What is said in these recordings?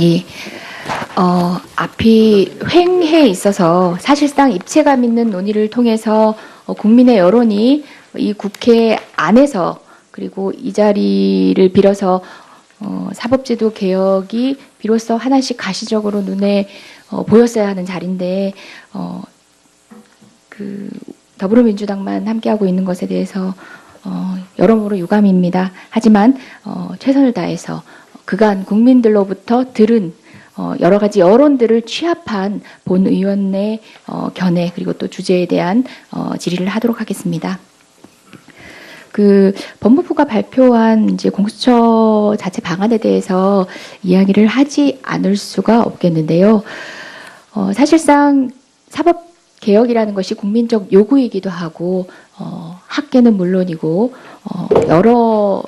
예. 앞이 횡해에 있어서 사실상 입체감 있는 논의를 통해서 국민의 여론이 이 국회 안에서 그리고 이 자리를 빌어서 사법제도 개혁이 비로소 하나씩 가시적으로 눈에 보였어야 하는 자리인데 그 더불어민주당만 함께하고 있는 것에 대해서 여러모로 유감입니다. 하지만 최선을 다해서 그간 국민들로부터 들은 여러 가지 여론들을 취합한 본의원의 견해 그리고 또 주제에 대한 질의를 하도록 하겠습니다. 그 법무부가 발표한 이제 공수처 자체 방안에 대해서 이야기를 하지 않을 수가 없겠는데요. 사실상 사법 개혁이라는 것이 국민적 요구이기도 하고 학계는 물론이고 여러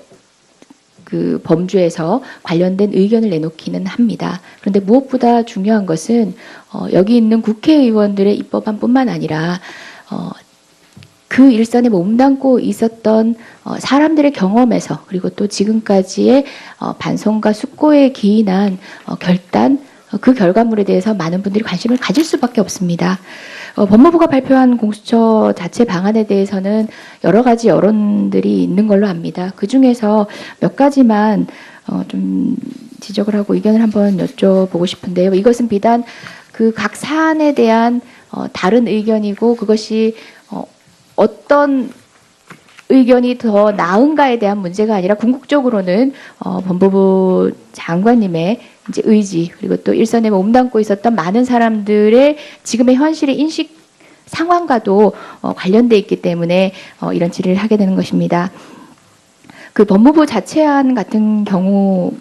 그 범주에서 관련된 의견을 내놓기는 합니다. 그런데 무엇보다 중요한 것은 여기 있는 국회의원들의 입법안뿐만 아니라 그 일선에 몸담고 있었던 사람들의 경험에서 그리고 또 지금까지의 반성과 숙고에 기인한 결단 그 결과물에 대해서 많은 분들이 관심을 가질 수밖에 없습니다. 법무부가 발표한 공수처 자체 방안에 대해서는 여러 가지 여론들이 있는 걸로 압니다. 그 중에서 몇 가지만 좀 지적을 하고 의견을 한번 여쭤보고 싶은데요. 이것은 비단 그 각 사안에 대한 다른 의견이고 그것이 어떤 의견이 더 나은가에 대한 문제가 아니라 궁극적으로는 법무부 장관님의 이제 의지 그리고 또 일선에 몸담고 있었던 많은 사람들의 지금의 현실의 인식 상황과도 관련돼 있기 때문에 이런 질의를 하게 되는 것입니다. 그 법무부 자체안 같은 경우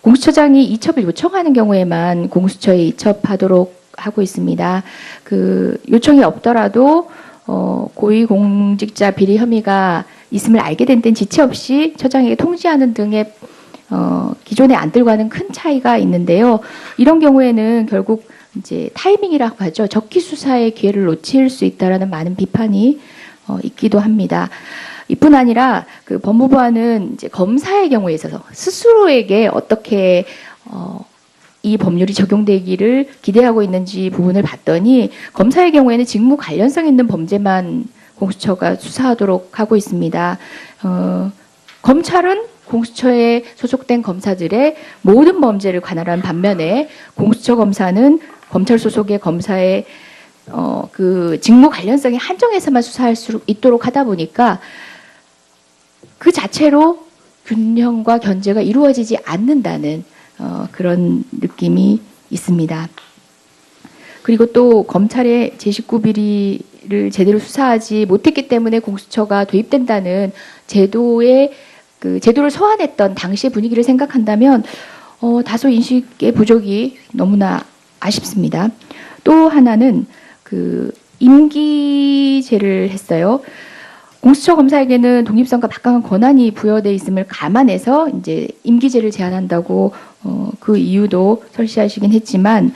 공수처장이 이첩을 요청하는 경우에만 공수처에 이첩하도록 하고 있습니다. 그 요청이 없더라도 고위공직자 비리 혐의가 있음을 알게 된 때는 지체 없이 처장에게 통지하는 등의 기존의 안들과는 큰 차이가 있는데요. 이런 경우에는 결국 이제 타이밍이라고 하죠. 적기 수사의 기회를 놓칠 수 있다라는 많은 비판이 있기도 합니다. 이뿐 아니라 그 법무부안은 이제 검사의 경우에 있어서 스스로에게 어떻게 이 법률이 적용되기를 기대하고 있는지 부분을 봤더니 검사의 경우에는 직무 관련성 있는 범죄만 공수처가 수사하도록 하고 있습니다. 검찰은 공수처에 소속된 검사들의 모든 범죄를 관할한 반면에 공수처 검사는 검찰 소속의 검사의 그 직무 관련성에 한정해서만 수사할 수 있도록 하다 보니까 그 자체로 균형과 견제가 이루어지지 않는다는 그런 느낌이 있습니다. 그리고 또 검찰의 제19 비리를 제대로 수사하지 못했기 때문에 공수처가 도입된다는 제도를 소환했던 당시의 분위기를 생각한다면 다소 인식의 부족이 너무나 아쉽습니다. 또 하나는 그 임기제를 했어요. 공수처 검사에게는 독립성과 막강한 권한이 부여되어 있음을 감안해서 이제 임기제를 제한한다고 그 이유도 설시하시긴 했지만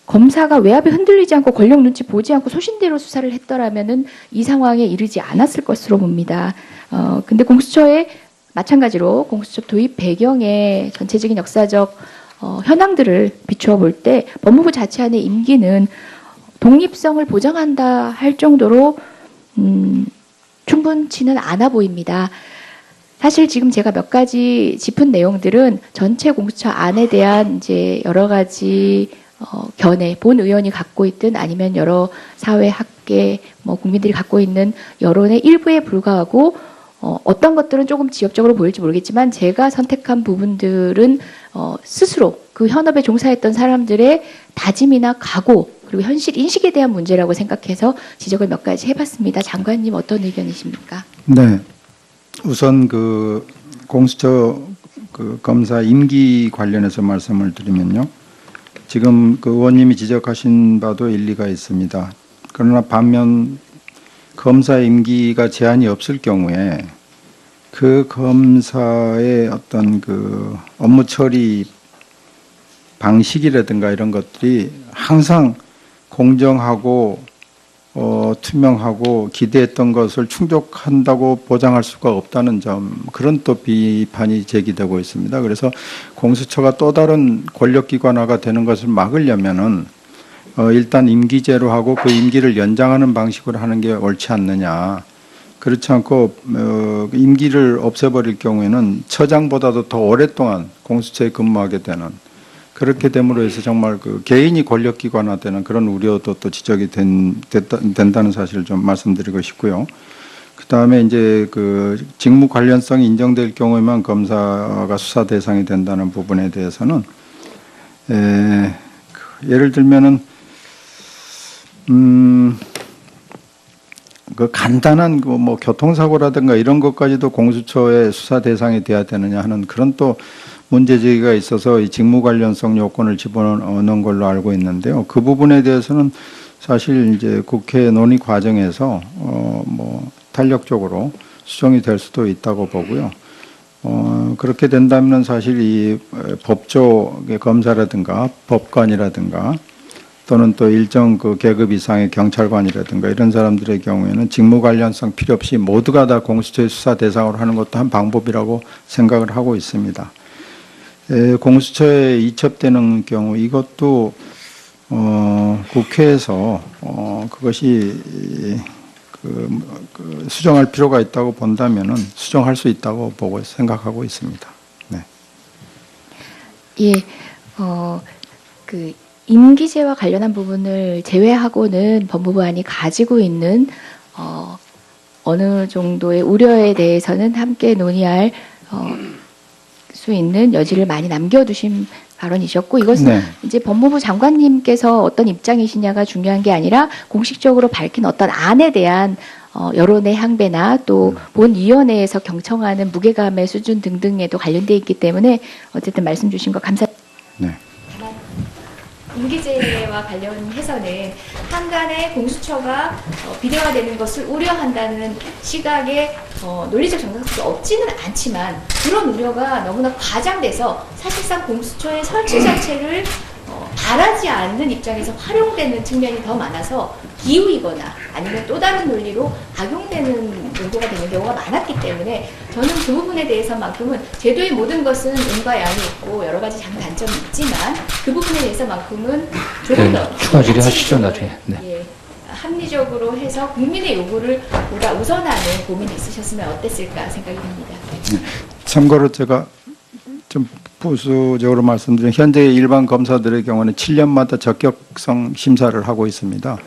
검사가 외압에 흔들리지 않고 권력 눈치 보지 않고 소신대로 수사를 했더라면은 이 상황에 이르지 않았을 것으로 봅니다. 근데 공수처에 마찬가지로 공수처 도입 배경의 전체적인 역사적 현황들을 비추어 볼 때 법무부 자체안의 임기는 독립성을 보장한다 할 정도로 충분치는 않아 보입니다. 사실 지금 제가 몇 가지 짚은 내용들은 전체 공수처 안에 대한 이제 여러 가지 견해, 본 의원이 갖고 있든 아니면 여러 사회 학계, 국민들이 갖고 있는 여론의 일부에 불과하고 어떤 것들은 조금 지역적으로 보일지 모르겠지만 제가 선택한 부분들은 스스로 그 현업에 종사했던 사람들의 다짐이나 각오 그리고 현실 인식에 대한 문제라고 생각해서 지적을 몇 가지 해봤습니다. 장관님 어떤 의견이십니까? 네, 우선 그 공수처 그 검사 임기 관련해서 말씀을 드리면요, 지금 그 의원님이 지적하신 바도 일리가 있습니다. 그러나 반면 검사 임기가 제한이 없을 경우에 그 검사의 어떤 그 업무 처리 방식이라든가 이런 것들이 항상 공정하고 투명하고 기대했던 것을 충족한다고 보장할 수가 없다는 점, 그런 또 비판이 제기되고 있습니다. 그래서 공수처가 또 다른 권력기관화가 되는 것을 막으려면은 일단 임기제로 하고 그 임기를 연장하는 방식으로 하는 게 옳지 않느냐. 그렇지 않고 임기를 없애버릴 경우에는 처장보다도 더 오랫동안 공수처에 근무하게 되는, 그렇게 됨으로 해서 정말 그 개인이 권력기관화되는 그런 우려도 또 지적이 된다는 사실을 좀 말씀드리고 싶고요. 그 다음에 이제 그 직무 관련성이 인정될 경우에만 검사가 수사 대상이 된다는 부분에 대해서는 예를 들면은 그 간단한 그 뭐 교통사고라든가 이런 것까지도 공수처의 수사 대상이 돼야 되느냐 하는 그런 또 문제 제기가 있어서 이 직무 관련성 요건을 집어넣는 걸로 알고 있는데요. 그 부분에 대해서는 사실 이제 국회 논의 과정에서 뭐 탄력적으로 수정이 될 수도 있다고 보고요. 그렇게 된다면 사실 이 법조계 검사라든가 법관이라든가 또는 또 일정 그 계급 이상의 경찰관이라든가 이런 사람들의 경우에는 직무 관련성 필요 없이 모두가 다 공수처의 수사 대상으로 하는 것도 한 방법이라고 생각을 하고 있습니다. 공수처에 이첩되는 경우 이것도 국회에서 그것이 그 수정할 필요가 있다고 본다면은 수정할 수 있다고 보고 생각하고 있습니다. 네. 예, 그 임기제와 관련한 부분을 제외하고는 법무부안이 가지고 있는 어느 정도의 우려에 대해서는 함께 논의할 수 있는 여지를 많이 남겨두신 발언이셨고, 이것은 네. 이제 법무부 장관님께서 어떤 입장이시냐가 중요한 게 아니라 공식적으로 밝힌 어떤 안에 대한 여론의 향배나 또 본위원회에서 경청하는 무게감의 수준 등등에도 관련돼 있기 때문에 어쨌든 말씀 주신 거 감사합니다. 네. 임기제와 관련해서는 한간에 공수처가 비대화되는 것을 우려한다는 시각에 논리적 정당성이 없지는 않지만, 그런 우려가 너무나 과장돼서 사실상 공수처의 설치 자체를 바라지 않는 입장에서 활용되는 측면이 더 많아서 기우이거나 아니면 또 다른 논리로 악용되는 용도가 되는 경우가 많았기 때문에, 저는 그 부분에 대해서만큼은 제도의 모든 것은 음과 양이 있고 여러 가지 장단점이 있지만 그 부분에 대해서만큼은 조금 더 추가 질의하시죠, 나중에. 네. 예, 합리적으로 해서 국민의 요구를 보다 우선하는 고민이 있으셨으면 어땠을까 생각이 듭니다. 참고로 제가 좀 부수적으로 말씀드리면 현재 일반 검사들의 경우는 7년마다 적격성 심사를 하고 있습니다.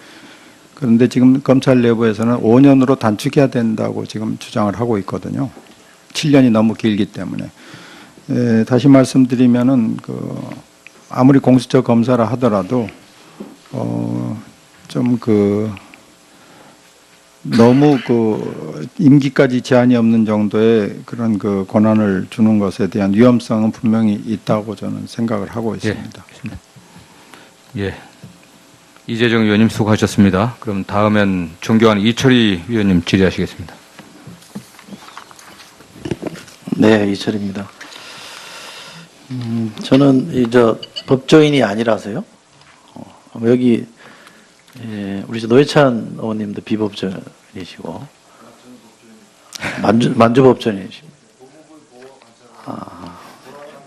그런데 지금 검찰 내부에서는 5년으로 단축해야 된다고 지금 주장을 하고 있거든요. 7년이 너무 길기 때문에. 다시 말씀드리면은 아무리 공수처 검사라 하더라도 좀 너무 임기까지 제한이 없는 정도의 그런 권한을 주는 것에 대한 위험성은 분명히 있다고 저는 생각을 하고 있습니다. 예. 이재정 위원님 수고하셨습니다. 그럼 다음엔 존경하는 이철희 위원님 질의하시겠습니다. 네, 이철입니다. 저는 법조인이 아니라서요. 여기 우리 노회찬 의원님도 비법조인이시고 만주법조인이십니다.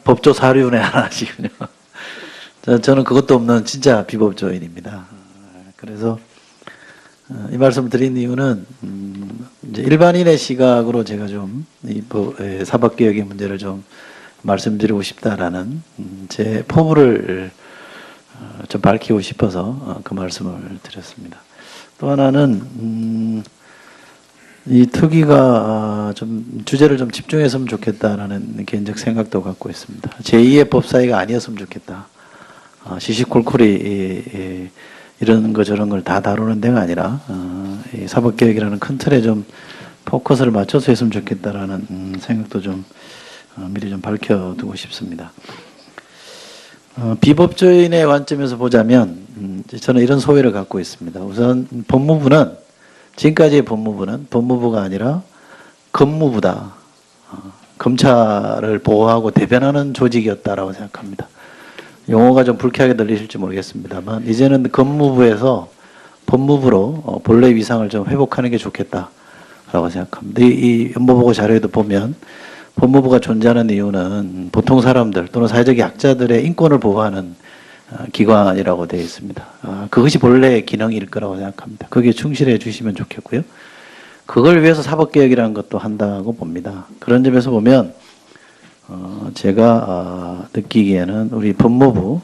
법조 사료위원회 하나 하시군요. 저는 그것도 없는 진짜 비법조인입니다. 그래서 이 말씀을 드린 이유는 이제 일반인의 시각으로 제가 좀 이 사법개혁의 문제를 좀 말씀드리고 싶다라는 제 포부를 좀 밝히고 싶어서 그 말씀을 드렸습니다. 또 하나는 이 특위가 좀 주제를 좀 집중했으면 좋겠다라는 개인적 생각도 갖고 있습니다. 제2의 법사위가 아니었으면 좋겠다. 시시콜콜이 이런 거 저런 걸 다 다루는 데가 아니라 이 사법개혁이라는 큰 틀에 좀 포커스를 맞춰서 했으면 좋겠다라는 생각도 좀 미리 좀 밝혀두고 싶습니다. 비법조인의 관점에서 보자면 저는 이런 소회를 갖고 있습니다. 우선 법무부는 지금까지의 법무부가 아니라 검무부다. 검찰을 보호하고 대변하는 조직이었다라고 생각합니다. 용어가 좀 불쾌하게 들리실지 모르겠습니다만 이제는 법무부에서 법무부로 본래 위상을 좀 회복하는 게 좋겠다라고 생각합니다. 이 연보보고 자료에도 보면 법무부가 존재하는 이유는 보통 사람들 또는 사회적 약자들의 인권을 보호하는 기관이라고 되어 있습니다. 그것이 본래의 기능일 거라고 생각합니다. 거기에 충실해 주시면 좋겠고요. 그걸 위해서 사법개혁이라는 것도 한다고 봅니다. 그런 점에서 보면 제가 느끼기에는 우리 법무부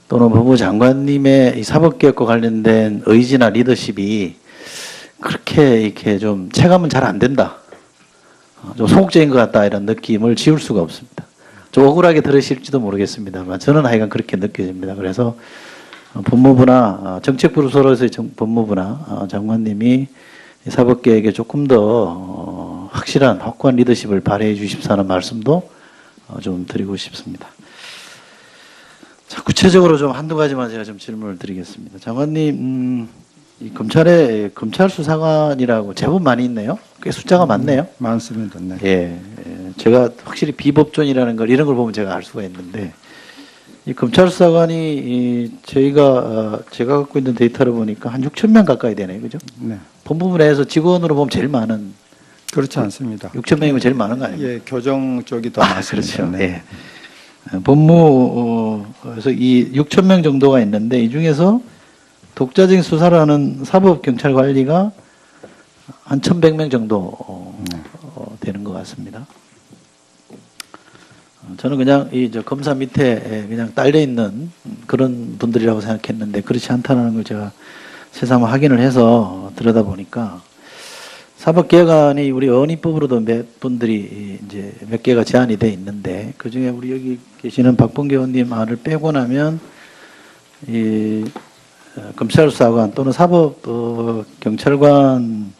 또는 법무부 장관님의 이 사법개혁과 관련된 의지나 리더십이 그렇게 이렇게 좀 체감은 잘 안 된다. 좀 소극적인 것 같다 이런 느낌을 지울 수가 없습니다. 좀 억울하게 들으실지도 모르겠습니다만 저는 하여간 그렇게 느껴집니다. 그래서 법무부나 정책부서로서의 법무부나 장관님이 사법개혁에 조금 더 확실한 확고한 리더십을 발휘해 주십사는 말씀도 좀 드리고 싶습니다. 자, 구체적으로 좀 한두 가지만 제가 좀 질문을 드리겠습니다. 장관님, 이 검찰에 검찰 수사관이라고 제법 많이 있네요. 꽤 숫자가 많네요. 많습니다. 네. 예, 제가 확실히 비법존이라는 걸 이런 걸 보면 제가 알 수가 있는데 이 검찰 수사관이 제가 갖고 있는 데이터를 보니까 한 6천 명 가까이 되네요, 그죠? 네. 법무부 내에서 직원으로 보면 제일 많은 그렇지 않습니다. 6천 명이면 제일 많은 거 아닙니까? 예, 교정 쪽이 더 많습니다. 그렇죠. 네. 예. 법무에서 이 6천 명 정도가 있는데 이 중에서 독자적인 수사를 하는 사법경찰관리가 한 1,100명 정도 되는 것 같습니다. 저는 그냥 저 검사 밑에 그냥 딸려 있는 그런 분들이라고 생각했는데 그렇지 않다는 걸 제가 새삼 확인을 해서 들여다보니까 사법개혁안이 우리 언의법으로도 몇 분들이 이제 몇 개가 제안이 돼 있는데 그 중에 우리 여기 계시는 박봉계 의원님 안을 빼고 나면 이 검찰수사관 또는 사법 경찰관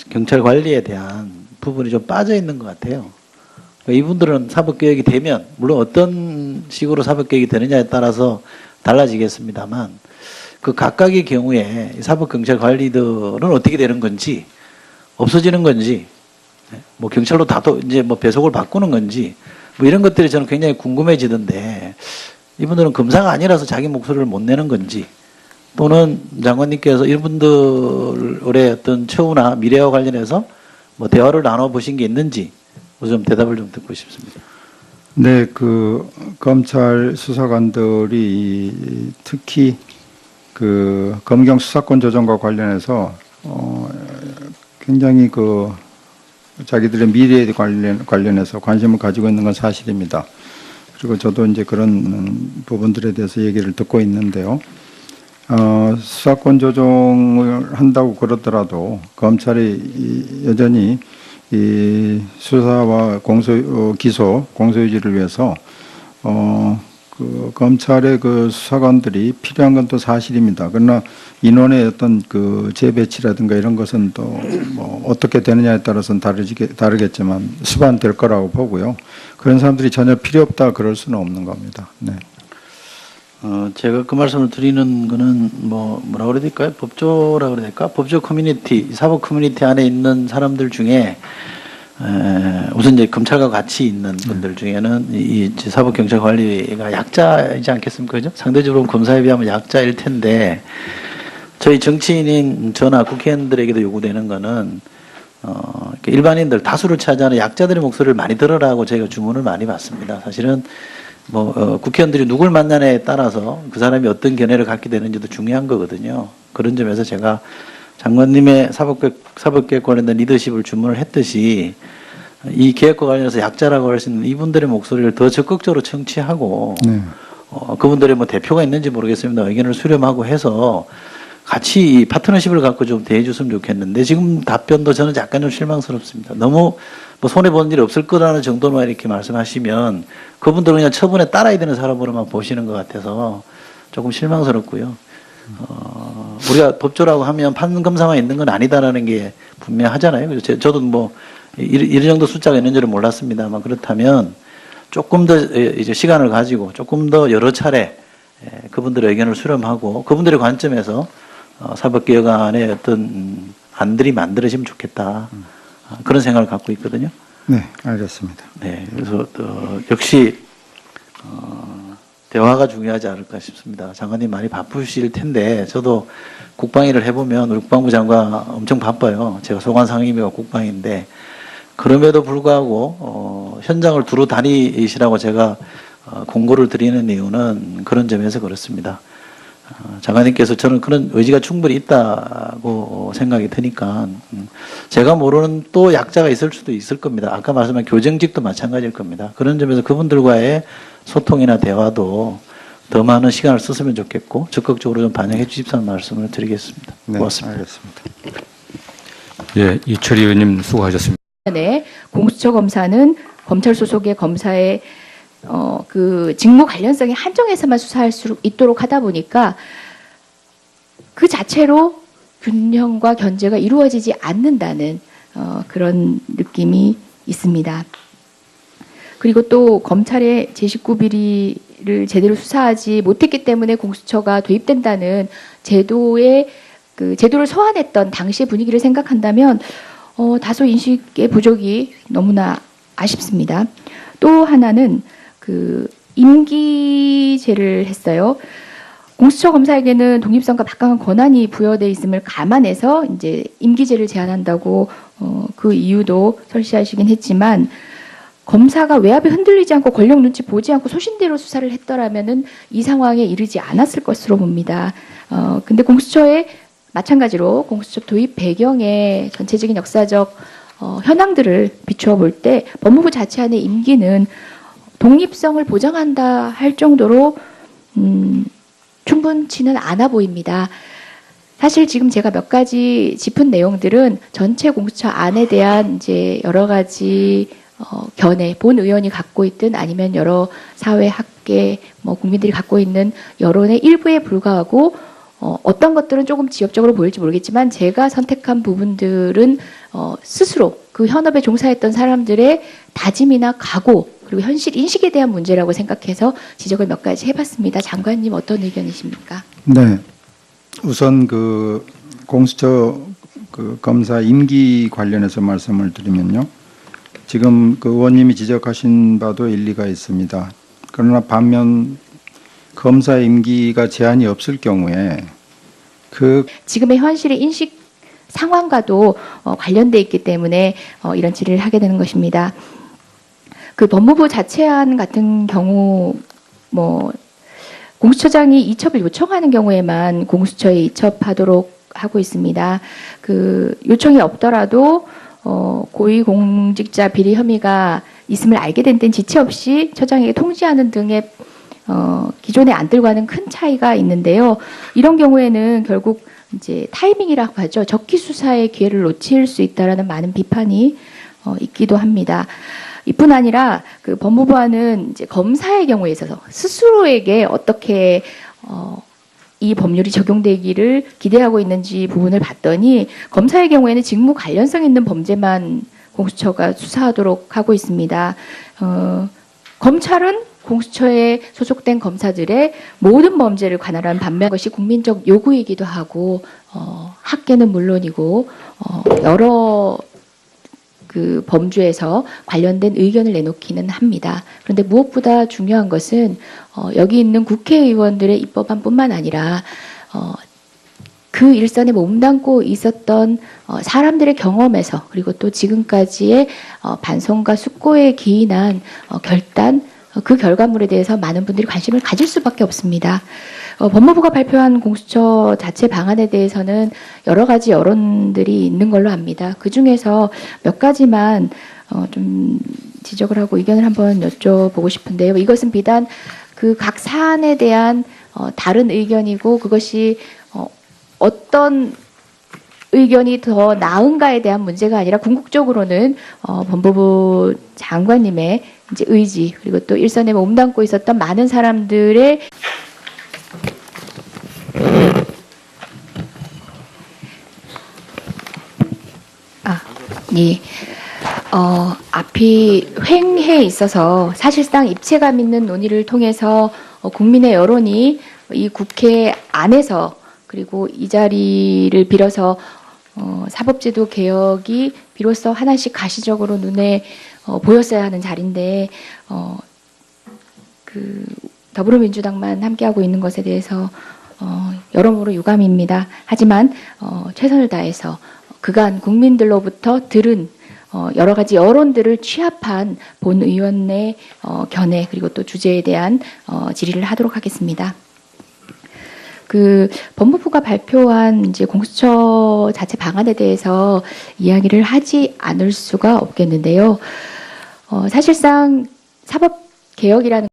경찰 관리에 대한 부분이 좀 빠져 있는 것 같아요. 이분들은 사법개혁이 되면 물론 어떤 식으로 사법개혁이 되느냐에 따라서 달라지겠습니다만 그 각각의 경우에 사법경찰관리들은 어떻게 되는 건지 없어지는 건지 뭐 경찰로 다 이제 뭐 배속을 바꾸는 건지 뭐 이런 것들이 저는 굉장히 궁금해지던데 이분들은 검사가 아니라서 자기 목소리를 못 내는 건지 또는 장관님께서 이분들의 어떤 처우나 미래와 관련해서 뭐 대화를 나눠보신 게 있는지 좀 대답을 좀 듣고 싶습니다. 네, 그 검찰 수사관들이 특히 그 검경 수사권 조정과 관련해서 굉장히 그 자기들의 미래에 관련해서 관심을 가지고 있는 건 사실입니다. 그리고 저도 이제 그런 부분들에 대해서 얘기를 듣고 있는데요. 수사권 조정을 한다고 그러더라도 검찰이 여전히 이 수사와 기소, 공소유지를 위해서 그 검찰의 그 수사관들이 필요한 건 또 사실입니다. 그러나 인원의 어떤 그 재배치라든가 이런 것은 또 뭐 어떻게 되느냐에 따라서는 다르겠지만 수반될 거라고 보고요. 그런 사람들이 전혀 필요 없다 그럴 수는 없는 겁니다. 네. 제가 그 말씀을 드리는 거는 뭐라 그래야 될까요? 법조라 그래야 될까? 법조 커뮤니티, 사법 커뮤니티 안에 있는 사람들 중에 우선 이제 검찰과 같이 있는 분들 중에는 이 사법 경찰 관리가 약자이지 않겠습니까? 그죠? 상대적으로 검사에 비하면 약자일 텐데 저희 정치인인 저나 국회의원들에게도 요구되는 거는 일반인들 다수를 차지하는 약자들의 목소리를 많이 들으라고 저희가 주문을 많이 받습니다. 사실은 국회의원들이 누굴 만나냐에 따라서 그 사람이 어떤 견해를 갖게 되는지도 중요한 거거든요. 그런 점에서 제가 장관님의 사법개혁 관련된 리더십을 주문을 했듯이 이 개혁과 관련해서 약자라고 할 수 있는 이분들의 목소리를 더 적극적으로 청취하고 네. 그분들의 뭐 대표가 있는지 모르겠습니다. 의견을 수렴하고 해서 같이 파트너십을 갖고 좀 대해줬으면 좋겠는데 지금 답변도 저는 약간 좀 실망스럽습니다. 너무 뭐 손해보는 일이 없을 거라는 정도만 이렇게 말씀하시면 그분들은 그냥 처분에 따라야 되는 사람으로만 보시는 것 같아서 조금 실망스럽고요. 우리가 법조라고 하면 판검사만 있는 건 아니다라는 게 분명하잖아요. 그래서 저도 뭐 이런 정도 숫자가 있는 줄은 몰랐습니다만 그렇다면 조금 더 이제 시간을 가지고 조금 더 여러 차례 그분들의 의견을 수렴하고 그분들의 관점에서 사법개혁안의 어떤 안들이 만들어지면 좋겠다. 그런 생각을 갖고 있거든요. 네, 알겠습니다. 네, 그래서 역시 대화가 중요하지 않을까 싶습니다. 장관님 많이 바쁘실 텐데 저도 국방일을 해보면 우리 국방부 장관 엄청 바빠요. 제가 소관 상임위가 국방인데 그럼에도 불구하고 현장을 두루 다니시라고 제가 공고를 드리는 이유는 그런 점에서 그렇습니다. 장관님께서 저는 그런 의지가 충분히 있다고 생각이 드니까 제가 모르는 또 약자가 있을 수도 있을 겁니다. 아까 말씀한 교정직도 마찬가지일 겁니다. 그런 점에서 그분들과의 소통이나 대화도 더 많은 시간을 썼으면 좋겠고 적극적으로 좀 반영해 주십사는 말씀을 드리겠습니다. 네, 고맙습니다. 알겠습니다. 예, 이철희 의원님 수고하셨습니다. 네, 공수처 검사는 검찰 소속의 검사의 그 직무 관련성에 한정해서만 수사할 수 있도록 하다 보니까 그 자체로 균형과 견제가 이루어지지 않는다는 그런 느낌이 있습니다. 그리고 또 검찰의 제19 비리를 제대로 수사하지 못했기 때문에 공수처가 도입된다는 제도의 그 제도를 소환했던 당시의 분위기를 생각한다면 다소 인식의 부족이 너무나 아쉽습니다. 또 하나는 그 임기제를 했어요. 공수처 검사에게는 독립성과 막강한 권한이 부여돼 있음을 감안해서 이제 임기제를 제한한다고 그 이유도 설시하시긴 했지만 검사가 외압에 흔들리지 않고 권력 눈치 보지 않고 소신대로 수사를 했더라면은 이 상황에 이르지 않았을 것으로 봅니다. 근데 공수처의 마찬가지로 공수처 도입 배경의 전체적인 역사적 현황들을 비추어 볼 때 법무부 자체안의 임기는 독립성을 보장한다 할 정도로 충분치는 않아 보입니다. 사실 지금 제가 몇 가지 짚은 내용들은 전체 공수처 안에 대한 이제 여러 가지 견해, 본 의원이 갖고 있든 아니면 여러 사회 학계, 국민들이 갖고 있는 여론의 일부에 불과하고 어떤 것들은 조금 지엽적으로 보일지 모르겠지만 제가 선택한 부분들은 스스로 그 현업에 종사했던 사람들의 다짐이나 각오 그리고 현실 인식에 대한 문제라고 생각해서 지적을 몇 가지 해봤습니다. 장관님 어떤 의견이십니까? 네, 우선 그 공수처 그 검사 임기 관련해서 말씀을 드리면요. 지금 그 의원님이 지적하신 바도 일리가 있습니다. 그러나 반면 검사 임기가 제한이 없을 경우에 그 지금의 현실의 인식 상황과도 관련돼 있기 때문에 이런 질의를 하게 되는 것입니다. 그 법무부 자체안 같은 경우 공수처장이 이첩을 요청하는 경우에만 공수처에 이첩하도록 하고 있습니다. 그 요청이 없더라도 고위공직자 비리 혐의가 있음을 알게 된 때는 지체 없이 처장에게 통지하는 등의 기존의 안들과는 큰 차이가 있는데요. 이런 경우에는 결국 이제 타이밍이라고 하죠. 적기 수사의 기회를 놓칠 수 있다라는 많은 비판이 있기도 합니다. 이뿐 아니라 그 법무부안은 이제 검사의 경우에 있어서 스스로에게 어떻게 이 법률이 적용되기를 기대하고 있는지 부분을 봤더니 검사의 경우에는 직무 관련성 있는 범죄만 공수처가 수사하도록 하고 있습니다. 검찰은 공수처에 소속된 검사들의 모든 범죄를 관할한 반면 것이 국민적 요구이기도 하고 학계는 물론이고 여러 그 범주에서 관련된 의견을 내놓기는 합니다. 그런데 무엇보다 중요한 것은 여기 있는 국회의원들의 입법안뿐만 아니라 그 일선에 몸담고 있었던 사람들의 경험에서 그리고 또 지금까지의 반성과 숙고에 기인한 결단 그 결과물에 대해서 많은 분들이 관심을 가질 수밖에 없습니다. 법무부가 발표한 공수처 자체 방안에 대해서는 여러 가지 여론들이 있는 걸로 압니다. 그 중에서 몇 가지만 좀 지적을 하고 의견을 한번 여쭤보고 싶은데요. 이것은 비단 그 각 사안에 대한 다른 의견이고 그것이 어떤 의견이 더 나은가에 대한 문제가 아니라 궁극적으로는 법무부 장관님의 이제 의지 그리고 또 일선에 몸담고 있었던 많은 사람들의 예. 앞이 횡해에 있어서 사실상 입체감 있는 논의를 통해서 국민의 여론이 이 국회 안에서 그리고 이 자리를 빌어서 사법제도 개혁이 비로소 하나씩 가시적으로 눈에 보였어야 하는 자리인데 그 더불어민주당만 함께하고 있는 것에 대해서 여러모로 유감입니다. 하지만 최선을 다해서 그간 국민들로부터 들은 여러 가지 여론들을 취합한 본의원의 견해 그리고 또 주제에 대한 질의를 하도록 하겠습니다. 그 법무부가 발표한 이제 공수처 자체 방안에 대해서 이야기를 하지 않을 수가 없겠는데요. 사실상 사법 개혁이라는